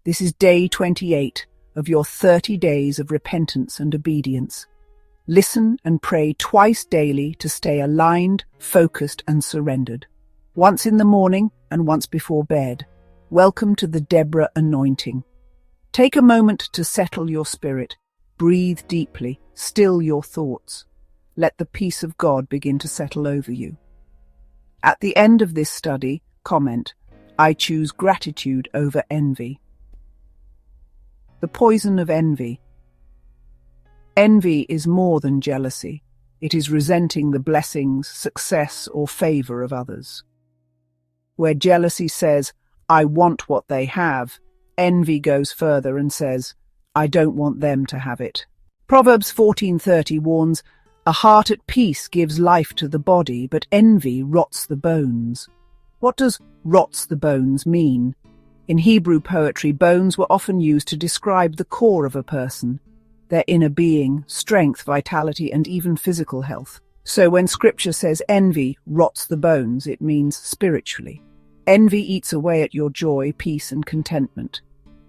This is day 28 of your 30 days of repentance and obedience. Listen and pray twice daily to stay aligned, focused, and surrendered. Once in the morning and once before bed. Welcome to the Deborah anointing. Take a moment to settle your spirit. Breathe deeply. Still your thoughts. Let the peace of God begin to settle over you. At the end of this study, comment, "I choose gratitude over envy." The poison of envy. Envy is more than jealousy. It is resenting the blessings, success, or favor of others. Where jealousy says, "I want what they have," envy goes further and says, "I don't want them to have it." Proverbs 14:30 warns, "A heart at peace gives life to the body, but envy rots the bones." What does rots the bones mean? In Hebrew poetry, bones were often used to describe the core of a person, their inner being, strength, vitality, and even physical health. So when scripture says envy rots the bones, it means spiritually. Envy eats away at your joy, peace, and contentment.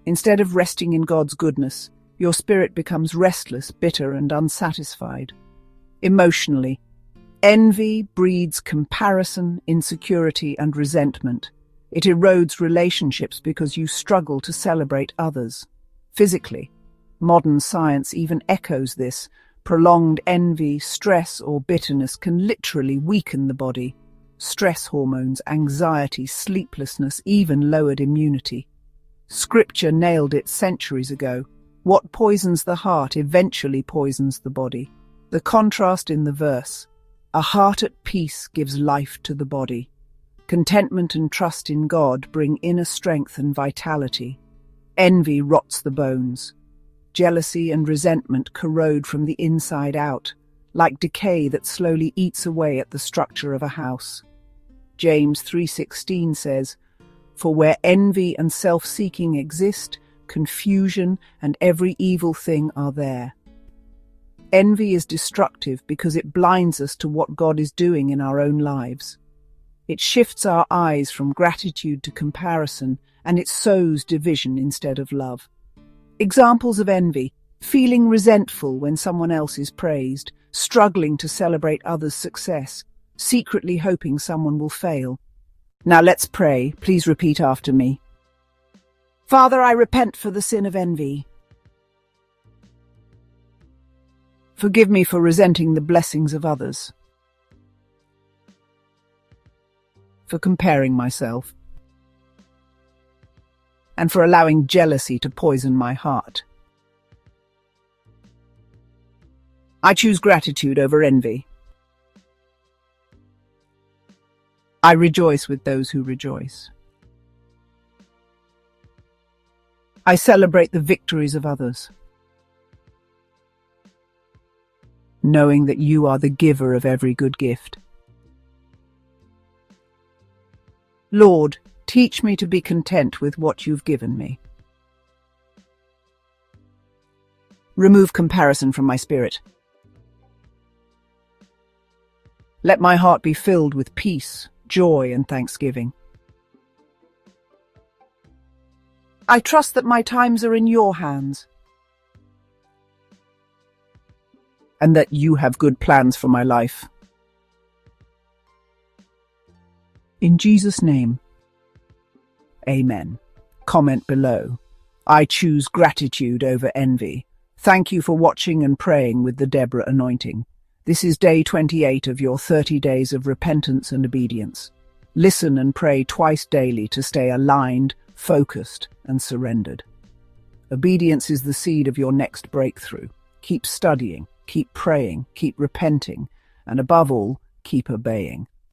Instead of resting in God's goodness, your spirit becomes restless, bitter, and unsatisfied. Emotionally, envy breeds comparison, insecurity, and resentment. It erodes relationships because you struggle to celebrate others. Physically, modern science even echoes this. Prolonged envy, stress, or bitterness can literally weaken the body. Stress hormones, anxiety, sleeplessness, even lowered immunity. Scripture nailed it centuries ago. What poisons the heart eventually poisons the body. The contrast in the verse, "A heart at peace gives life to the body." Contentment and trust in God bring inner strength and vitality. Envy rots the bones. Jealousy and resentment corrode from the inside out, like decay that slowly eats away at the structure of a house. James 3:16 says, "For where envy and self-seeking exist, confusion and every evil thing are there." Envy is destructive because it blinds us to what God is doing in our own lives. It shifts our eyes from gratitude to comparison, and it sows division instead of love. Examples of envy: feeling resentful when someone else is praised, struggling to celebrate others' success, secretly hoping someone will fail. Now let's pray. Please repeat after me. Father, I repent for the sin of envy. Forgive me for resenting the blessings of others, for comparing myself, and for allowing jealousy to poison my heart. I choose gratitude over envy. I rejoice with those who rejoice. I celebrate the victories of others, knowing that you are the giver of every good gift. Lord, teach me to be content with what you've given me. Remove comparison from my spirit. Let my heart be filled with peace, joy, and thanksgiving. I trust that my times are in your hands, and that you have good plans for my life. In Jesus' name, amen. Comment below. I choose gratitude over envy. Thank you for watching and praying with the Deborah anointing. This is day 28 of your 30 days of repentance and obedience. Listen and pray twice daily to stay aligned, focused, and surrendered. Obedience is the seed of your next breakthrough. Keep studying, keep praying, keep repenting, and above all, keep obeying.